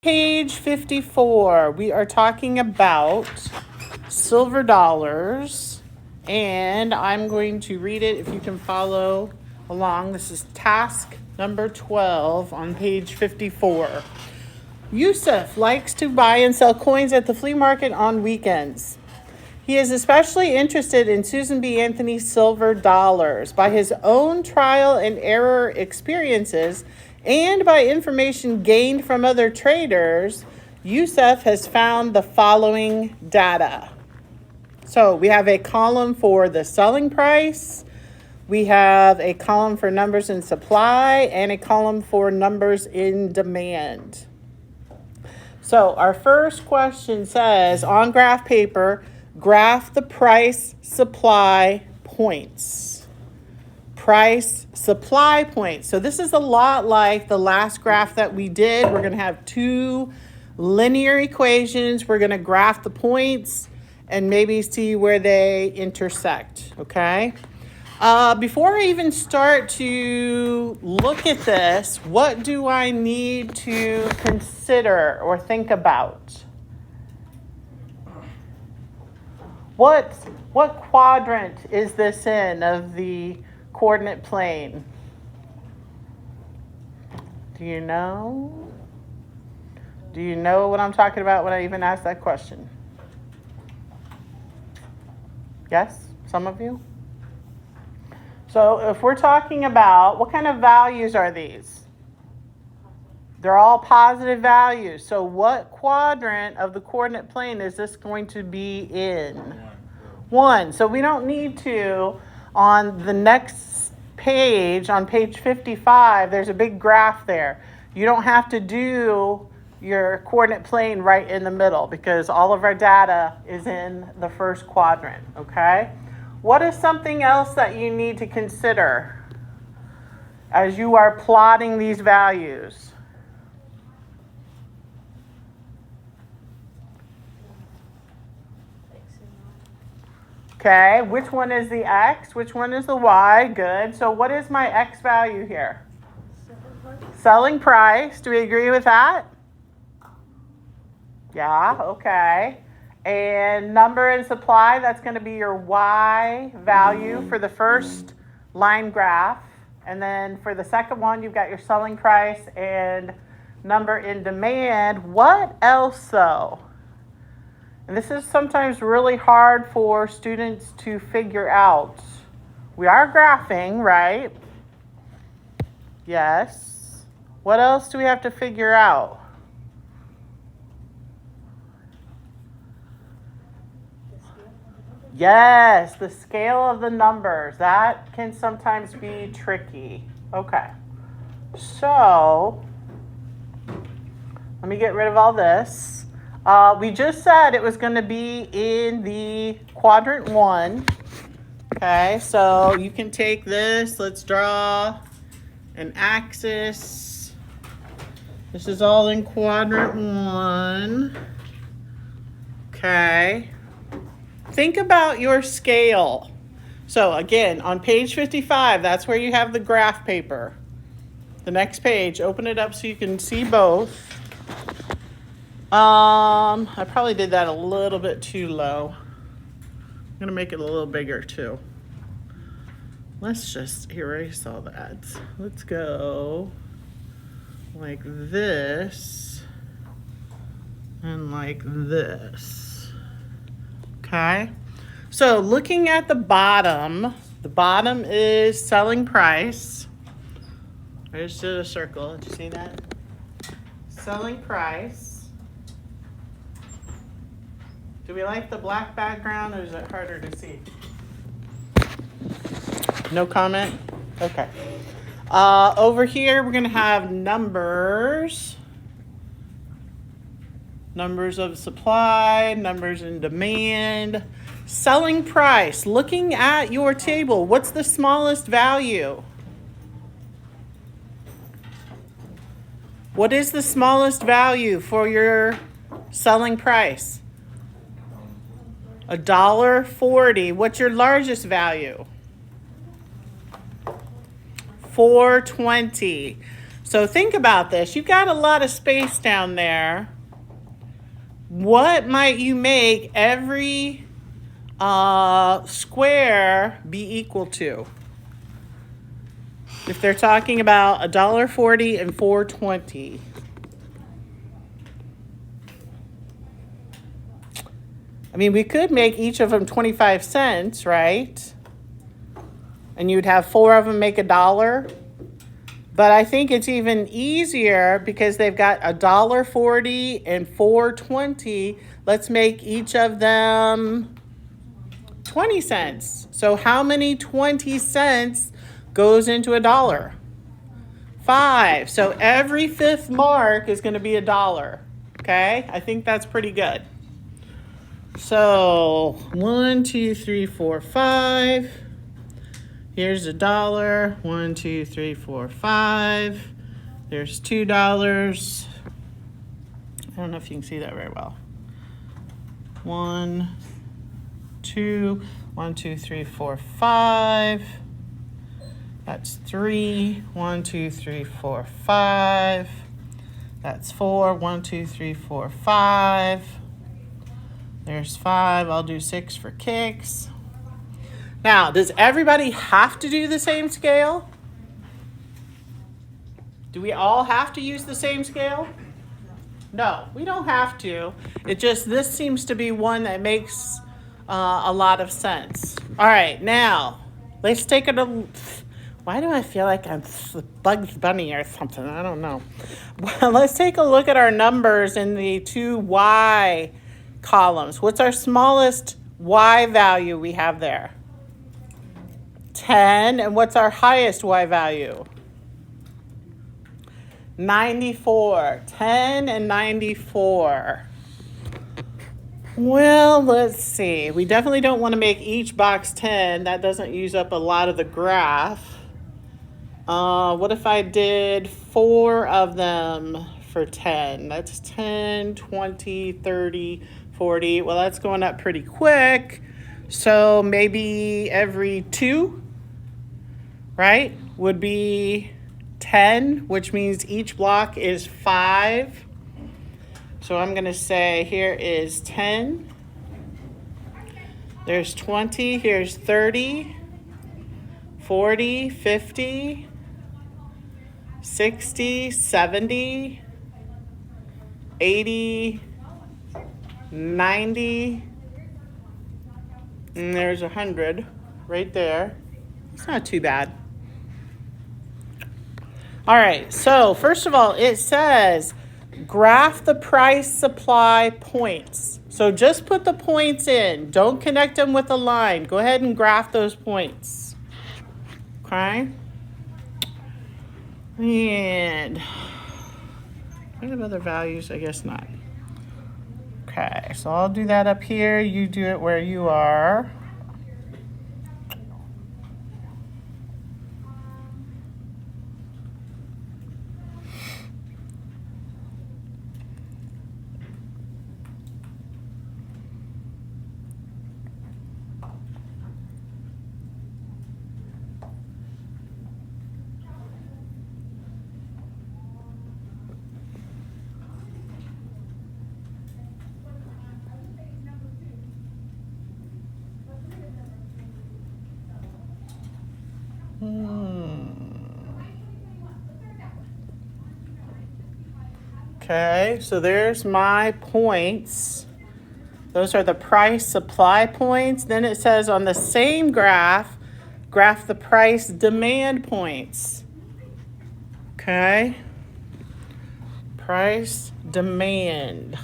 page 54, we are talking about silver dollars, and I'm going to read it if you can follow along. This is task number 12 on page 54. Yusuf likes to buy and sell coins at the flea market on weekends. He is especially interested in Susan B. Anthony's silver dollars. By his own trial and error experiences and by information gained from other traders, Yusuf has found the following data. So we have a column for the selling price, we have a column for numbers in supply, and a column for numbers in demand. So our first question says, on graph paper, graph the price supply points. Price supply points. So this is a lot like the last graph that we did. We're going to have two linear equations. We're going to graph the points and maybe see where they intersect, okay? Before I even start to look at this, what do I need to consider or think about? What quadrant is this in of the coordinate plane? Do you know? Do you know what I'm talking about when I even ask that question? Yes? Some of you? So if we're talking about, what kind of values are these? They're all positive values. So what quadrant of the coordinate plane is this going to be in? 1. So we don't need to, on the next page, on page 55, there's a big graph there. You don't have to do your coordinate plane right in the middle because all of our data is in the first quadrant, okay? What is something else that you need to consider as you are plotting these values? Okay, which one is the X? Which one is the Y? Good. So what is my X value here? Selling price. Do we agree with that? Yeah, okay. And number and supply, that's going to be your Y value for the first line graph. And then for the second one, you've got your selling price and number in demand. What else though? And this is sometimes really hard for students to figure out. We are graphing, right? Yes. What else do we have to figure out? Yes, the scale of the numbers. That can sometimes be tricky. Okay. So, let me get rid of all this. We just said it was going to be in the quadrant 1. Okay, so you can take this. Let's draw an axis. This is all in quadrant 1. Okay. Think about your scale. So again, on page 55, that's where you have the graph paper. The next page, open it up so you can see both. I probably did that a little bit too low. I'm gonna make it a little bigger too. Let's just erase all that. Let's go like this and like this. Okay, so looking at the bottom is selling price. I just did a circle. Did you see that? Selling price. Do we like the black background or is it harder to see? No comment? Okay. Over here, we're going to have numbers. Numbers of supply, numbers in demand. Selling price. Looking at your table, what's the smallest value? What is the smallest value for your selling price? $1.40. What's your largest value? $4.20. So think about this. You've got a lot of space down there. What might you make every square be equal to? If they're talking about $1.40 and $4.20. I mean, we could make each of them 25 cents, right? And you'd have 4 of them make $1. But I think it's even easier because they've got $1.40 and $4.20. Let's make each of them 20 cents. So how many 20 cents goes into $1? 5. So every fifth mark is going to be $1. Okay? I think that's pretty good. So 1, 2, 3, 4, 5. Here's $1. 1, 2, 3, 4, 5. There's $2. I don't know if you can see that very well. 1, 2, 1, 2, 3, 4, 5. That's 3. 1, 2, 3, 4, 5. That's 4. 1, 2, 3, 4, 5. There's 5. I'll do 6 for kicks. Now, does everybody have to do the same scale? Do we all have to use the same scale? No, we don't have to. It just, this seems to be one that makes a lot of sense. All right, now, let's take it a... Why do I feel like I'm Bugs Bunny or something? I don't know. Well, let's take a look at our numbers in the 2y columns. What's our smallest y value we have there? 10. And what's our highest y value? 94. 10 and 94. Well, let's see. We definitely don't want to make each box 10. That doesn't use up a lot of the graph. What if I did 4 of them for 10? That's 10, 20, 30, 40. Well, that's going up pretty quick. So maybe every 2, right, would be 10, which means each block is 5. So I'm going to say here is 10. There's 20. Here's 30, 40, 50, 60, 70, 80, 90, and there's 100 right there. It's not too bad. All right, so first of all, it says graph the price supply points. So just put the points in. Don't connect them with a line. Go ahead and graph those points. Okay? And do I have other values? I guess not. Okay, so I'll do that up here. You do it where you are. Okay, so there's my points. Those are the price supply points. Then it says on the same graph, graph the price demand points. Okay, price demand.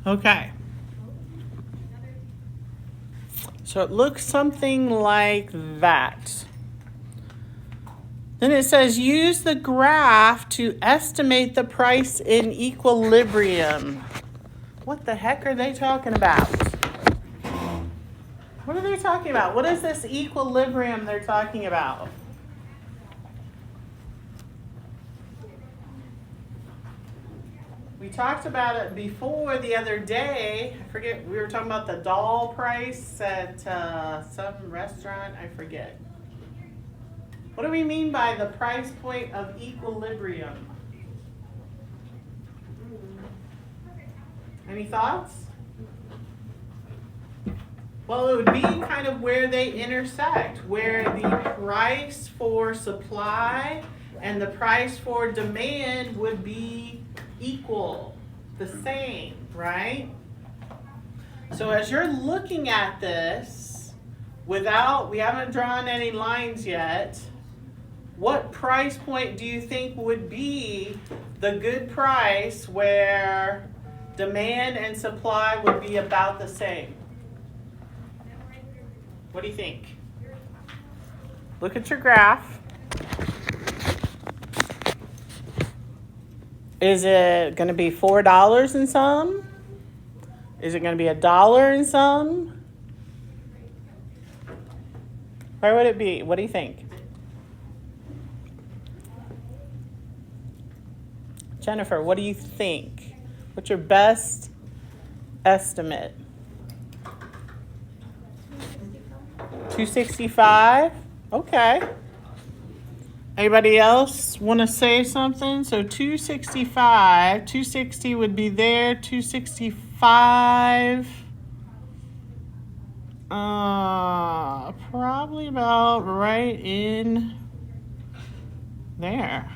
Okay. So it looks something like that. Then it says use the graph to estimate the price in equilibrium. What the heck are they talking about? What are they talking about? What is this equilibrium they're talking about? We talked about it before the other day. I forget, we were talking about the doll price at some restaurant. I forget. What do we mean by the price point of equilibrium? Any thoughts? Well, it would be kind of where they intersect, where the price for supply and the price for demand would be equal, the same, right? So as you're looking at this, we haven't drawn any lines yet, what price point do you think would be the good price where demand and supply would be about the same? What do you think? Look at your graph. Is it going to be $4 in some? Is it going to be $1 in some? Where would it be? What do you think? Jennifer, what do you think? What's your best estimate? $2.65? Okay. Anybody else want to say something? So $2.65, $2.60 would be there, $2.65. Probably about right in there.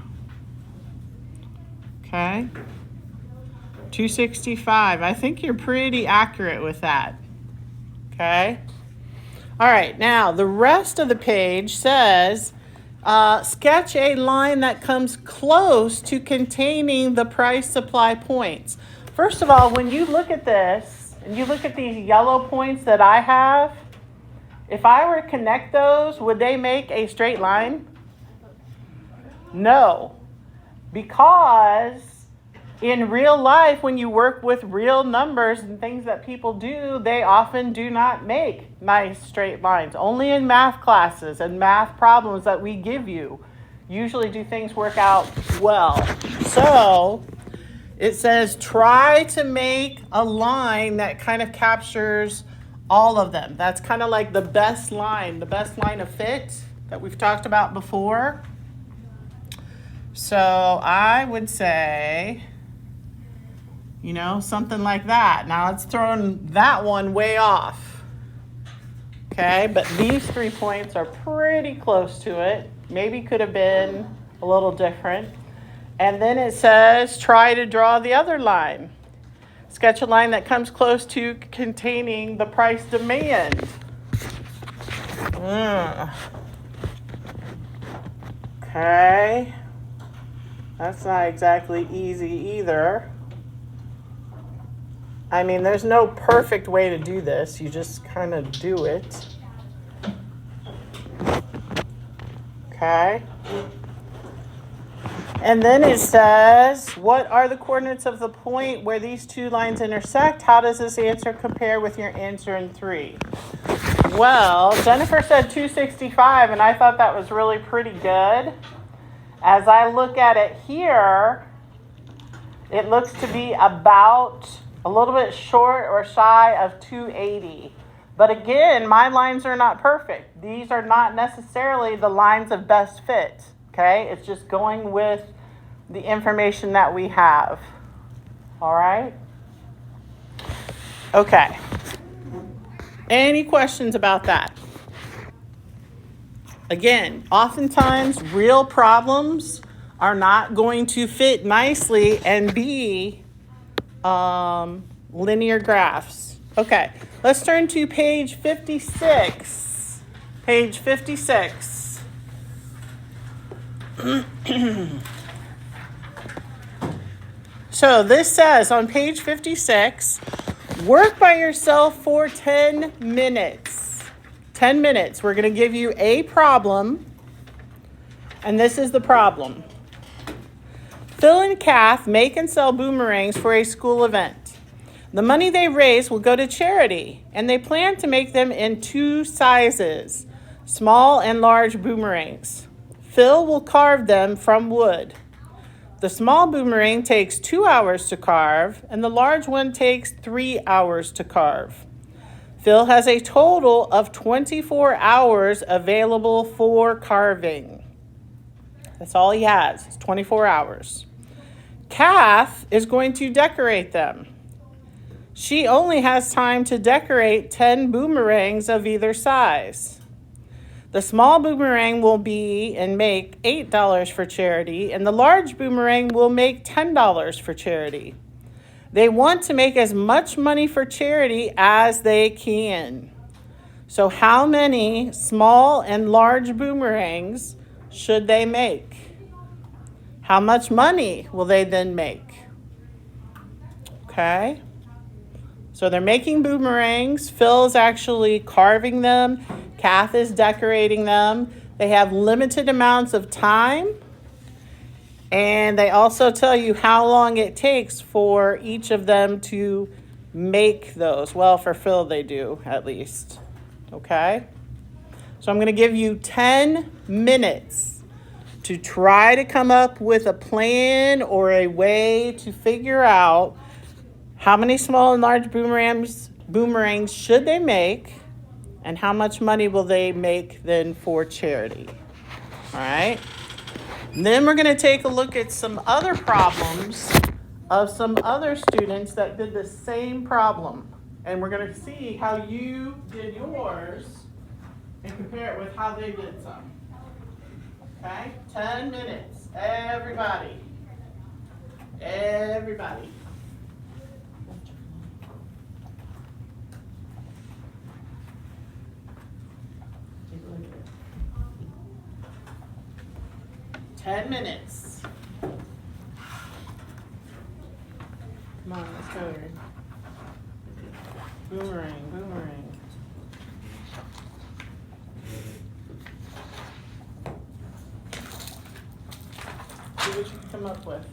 Okay. $2.65. I think you're pretty accurate with that. Okay. All right. Now, the rest of the page says, sketch a line that comes close to containing the price supply points. First of all, when you look at this, and you look at these yellow points that I have, if I were to connect those, would they make a straight line? No. Because in real life, when you work with real numbers and things that people do, they often do not make nice straight lines. Only in math classes and math problems that we give you usually do things work out well. So it says try to make a line that kind of captures all of them. That's kind of like the best line of fit that we've talked about before. So I would say, something like that. Now it's thrown that one way off. Okay, but these 3 points are pretty close to it. Maybe could have been a little different. And then it says, try to draw the other line. Sketch a line that comes close to containing the price demand. Okay. That's not exactly easy either. I mean, there's no perfect way to do this. You just kind of do it. Okay. And then it says, what are the coordinates of the point where these two lines intersect? How does this answer compare with your answer in 3? Well, Jennifer said 265, and I thought that was really pretty good. As I look at it here, it looks to be about a little bit short or shy of 280. But again, my lines are not perfect. These are not necessarily the lines of best fit. Okay, it's just going with the information that we have. All right? Okay. Any questions about that? Again, oftentimes real problems are not going to fit nicely and be linear graphs. Okay, let's turn to page 56. Page 56. So this says on page 56, Work by yourself for 10 minutes. 10 minutes. We're going to give you a problem, and this is the problem. Phil and Kath make and sell boomerangs for a school event. The money they raise will go to charity, and they plan to make them in 2 sizes, small and large boomerangs. Phil will carve them from wood. The small boomerang takes 2 hours to carve, and the large one takes 3 hours to carve. Phil has a total of 24 hours available for carving. That's all he has, it's 24 hours. Kath is going to decorate them. She only has time to decorate 10 boomerangs of either size. The small boomerang will be and make $8 for charity, and the large boomerang will make $10 for charity. They want to make as much money for charity as they can. So how many small and large boomerangs should they make? How much money will they then make? Okay. So they're making boomerangs. Phil is actually carving them. Kath is decorating them. They have limited amounts of time. And they also tell you how long it takes for each of them to make those. Well, for Phil they do, at least. Okay? So I'm going to give you 10 minutes to try to come up with a plan or a way to figure out how many small and large boomerangs should they make, and how much money will they make then for charity? All right. And then we're going to take a look at some other problems of some other students that did the same problem. And we're going to see how you did yours and compare it with how they did some. Okay? 10 minutes. Everybody. Everybody. Take a look at it. 10 minutes. Come on, let's go. Boomerang, boomerang. See what you can come up with.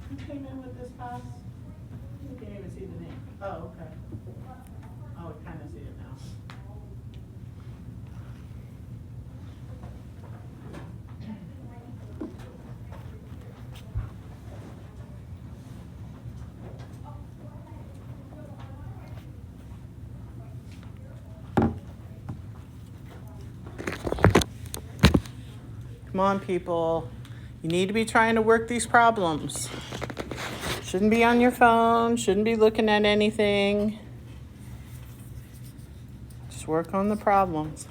Who came in with this class? You can't even see the name. Oh, okay. Oh, I kind of see it now. Come on, people. You need to be trying to work these problems. Shouldn't be on your phone. Shouldn't be looking at anything. Just work on the problems.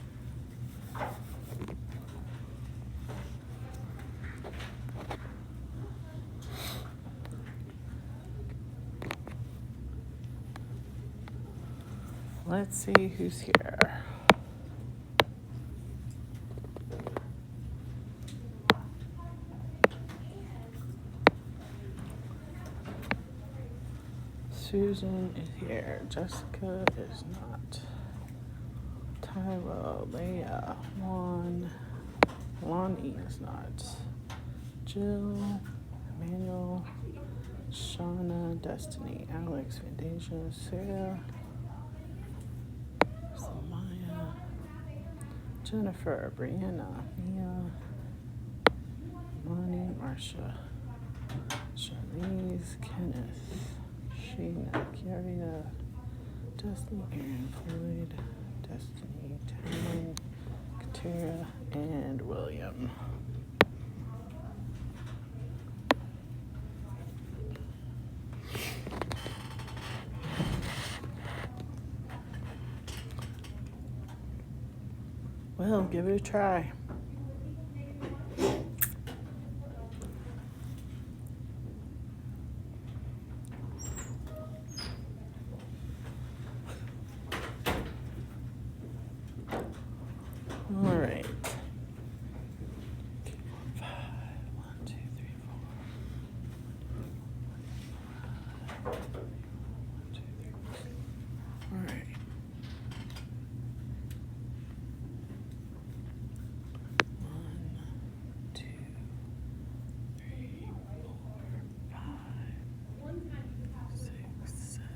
Let's see who's here. Susan is here. Jessica is not. Tylo, Leah, Juan, Lonnie is not. Jill, Emmanuel, Shauna, Destiny, Alex, Fantasia, Sarah, Samaya, Jennifer, Brianna, Mia, Monty, Marsha, Charlize, Kenneth, Sheena, Kiaria, Destiny, Aaron, Floyd, Destiny, Tamlin, Katera, and William. Well, give it a try. All right. 5, 1, 2, 3, 4. 1, 2, 3, 4. All right. 1, 2, 3, 4, 5, 6, 7.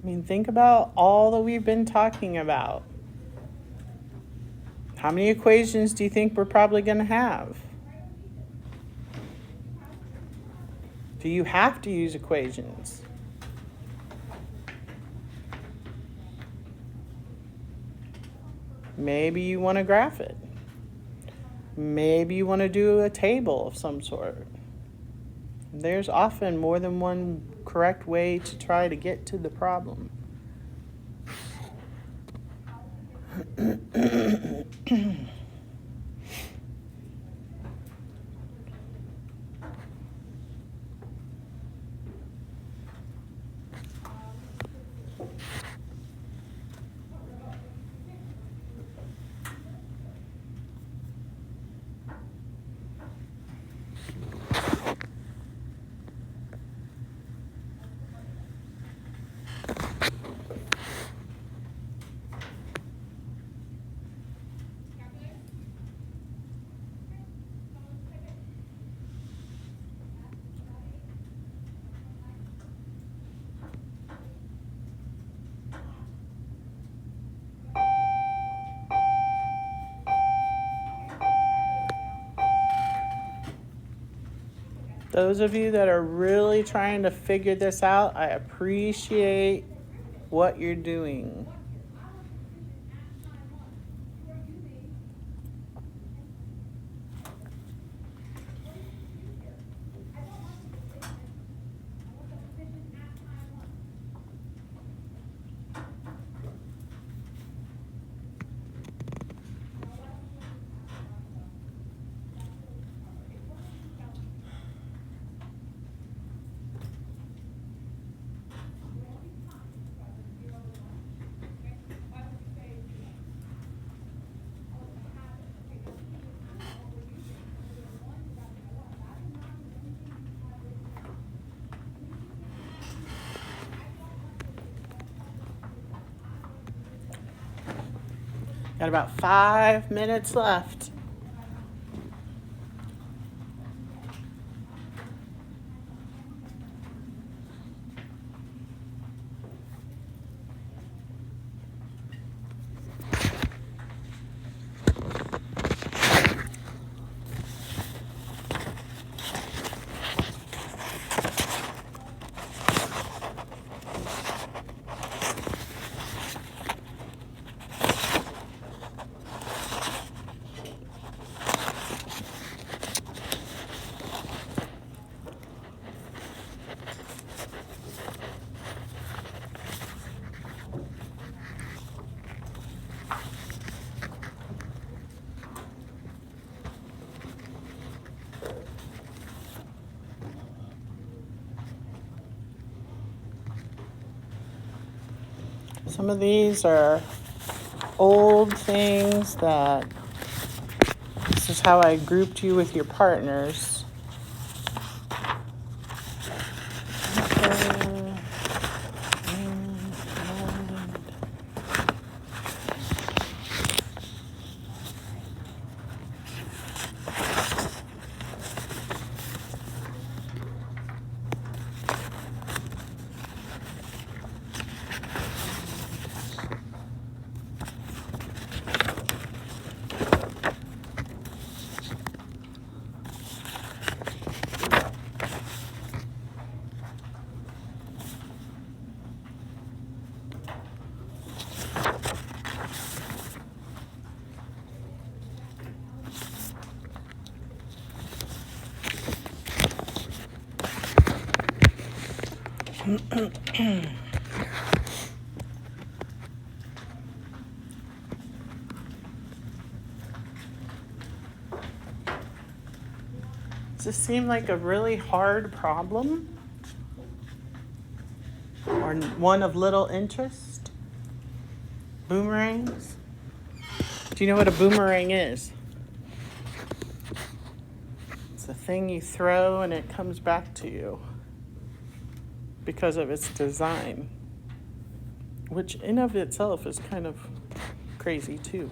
I mean, think about all that we've been talking about. How many equations do you think we're probably going to have? Do you have to use equations? Maybe you want to graph it. Maybe you want to do a table of some sort. There's often more than one correct way to try to get to the problem. Those of you that are really trying to figure this out, I appreciate what you're doing. Got about 5 minutes left. Some of these are old things that this is how I grouped you with your partners. Does this seem like a really hard problem? Or one of little interest? Boomerangs? Do you know what a boomerang is? It's a thing you throw and it comes back to you because of its design, which in of itself is kind of crazy too.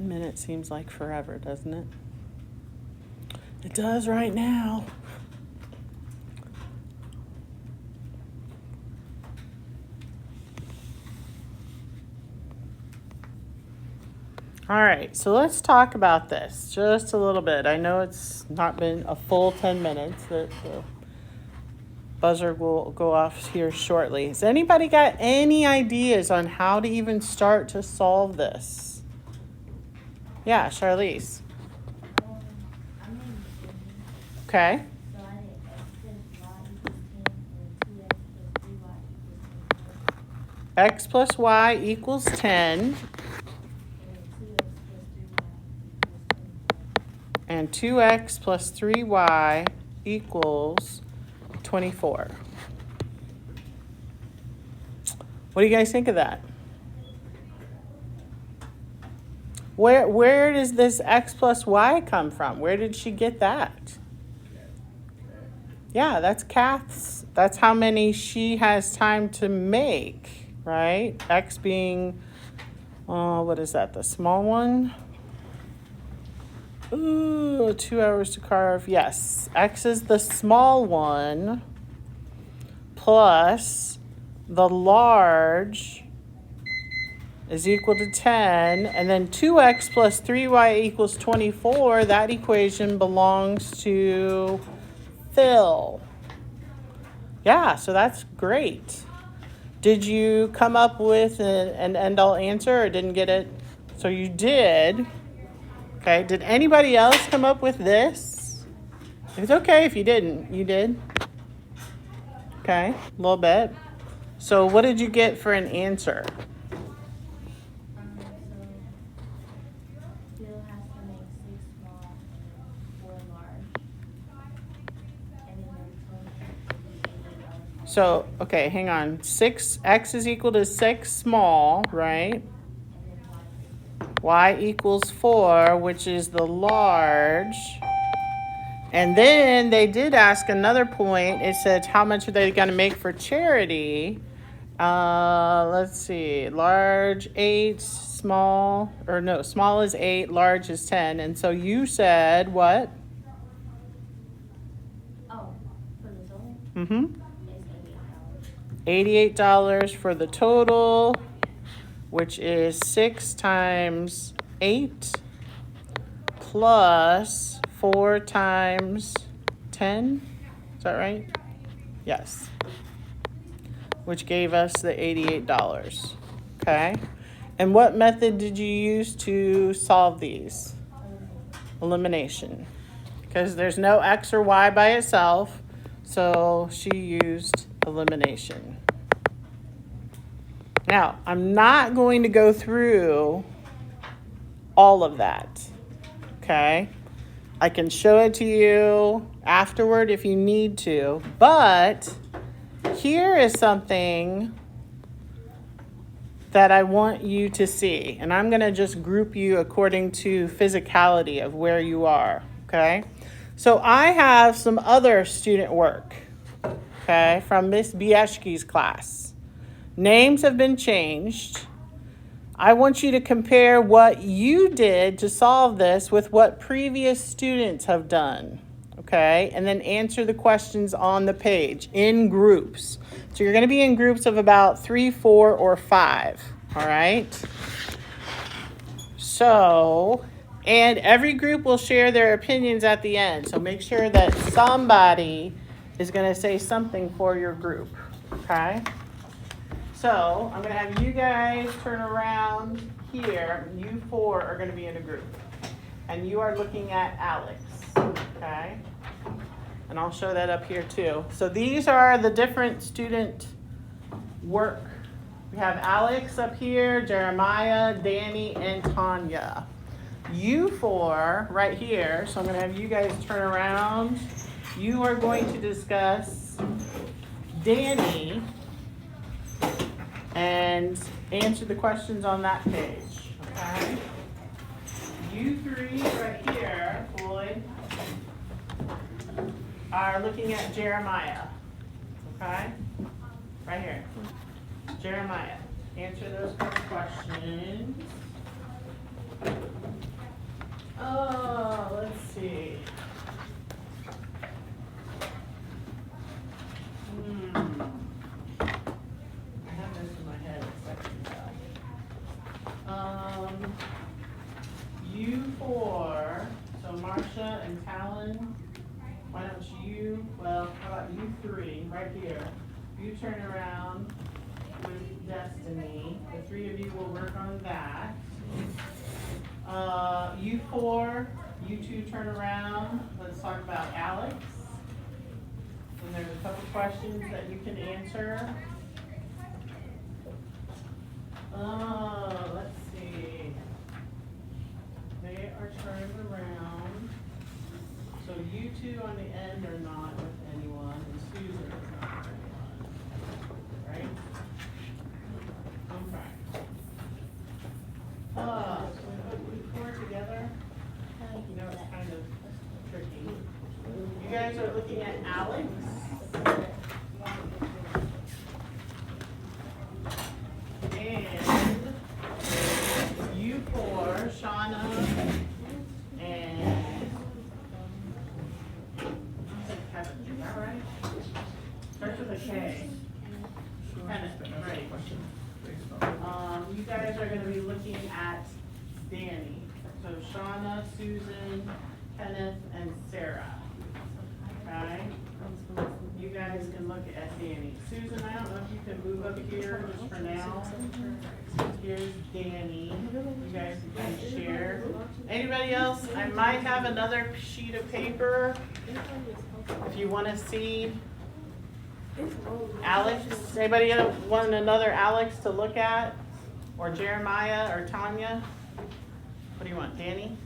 Minutes seems like forever, doesn't it? It does right now. All right, so let's talk about this just a little bit. I know it's not been a full 10 minutes. The buzzer will go off here shortly. Has anybody got any ideas on how to even start to solve this? Yeah, Charlize. Okay. X plus y equals 10. And 2x plus 3y equals 24. What do you guys think of that? Where does this x plus y come from? Where did she get that? Yeah, that's Kath's. That's how many she has time to make, right? X being, what is that, the small one? Ooh, 2 hours to carve. Yes, X is the small one plus the large is equal to 10, and then 2x plus 3y equals 24. That equation belongs to Phil. Yeah, so that's great. Did you come up with an end-all answer or didn't get it? So you did. Okay, did anybody else come up with this? It's okay if you didn't. You did? Okay, a little bit. So what did you get for an answer? So, okay, hang on. 6x is equal to 6 small, right? Y equals 4, which is the large. And then they did ask another point. It said, how much are they going to make for charity? Let's see. Large, 8, small, or no, small is 8, large is 10. And so you said what? Oh, for the total? Mm-hmm. $88 for the total, which is 6 times 8 plus 4 times 10. Is that right? Yes. Which gave us the $88. Okay. And what method did you use to solve these? Elimination. Because there's no x or y by itself, so she used elimination. Now, I'm not going to go through all of that, okay? I can show it to you afterward if you need to, but here is something that I want you to see, and I'm going to just group you according to physicality of where you are, okay? So I have some other student work, okay, from Miss Bieshke's class. Names have been changed. I want you to compare what you did to solve this with what previous students have done, okay? And then answer the questions on the page in groups. So you're going to be in groups of about 3, 4, or 5, all right? So, and every group will share their opinions at the end. So make sure that somebody is going to say something for your group, okay? So I'm gonna have you guys turn around here. You four are gonna be in a group. And you are looking at Alex, okay? And I'll show that up here too. So these are the different student work. We have Alex up here, Jeremiah, Danny, and Tanya. You four right here, so I'm gonna have you guys turn around. You are going to discuss Danny and answer the questions on that page, okay? You three right here, Floyd, are looking at Jeremiah, okay? Right here. Jeremiah, answer those questions. Oh, let's see. I have this in my head a second ago. You four, so Marcia and Talon, why don't you, well, how about you three, right here. You turn around with Destiny. The three of you will work on that. You four, you two turn around. Let's talk about Alex. And there's a couple questions that you can answer. Let's see. They are turned around. So you two on the end are not with anyone, and Susan is not with anyone. Right? Okay. So we put four together. You know, it's kind of tricky. You guys are looking at Alex. And you four, Shauna, and Kevin, is that right? Starts with a K. Kenneth, right. You guys are gonna be looking at Danny. So Shauna, Susan, Kenneth, and Sarah. Okay? You guys can look at Danny. Susan, I don't know if you can move up here just for now. Here's Danny. You guys can share. Anybody else? I might have another sheet of paper if you want to see Alex. Anybody want another Alex to look at? Or Jeremiah or Tanya? What do you want, Danny?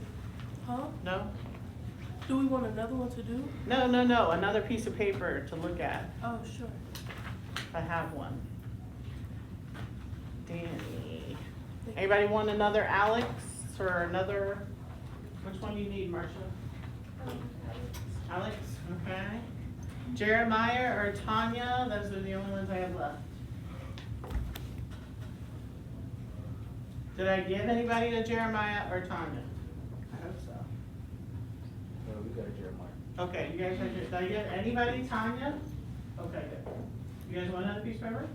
Huh? No? Do we want another one to do? No. Another piece of paper to look at. Oh, sure. I have one. Danny. Anybody want another Alex or another? Which one do you need, Marcia? Alex, okay. Jeremiah or Tanya, those are the only ones I have left. Did I give anybody to Jeremiah or Tanya? I hope so. No, we got a Jeremiah. Okay, you guys have, did I give anybody Tanya? Okay, good. You guys want another piece of paper?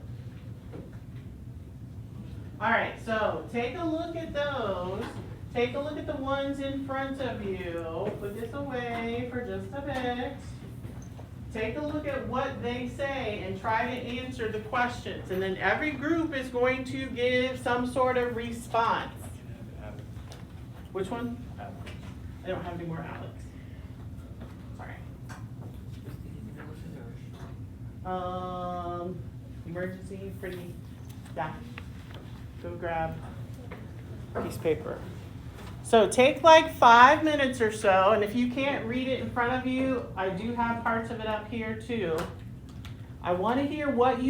Alright, so take a look at those. Take a look at the ones in front of you. Put this away for just a bit. Take a look at what they say and try to answer the questions. And then every group is going to give some sort of response. Which one? I don't have any more Alex. Sorry. Emergency, pretty, yeah. Go grab a piece of paper. So take like 5 minutes or so, and if you can't read it in front of you, I do have parts of it up here too. I want to hear what you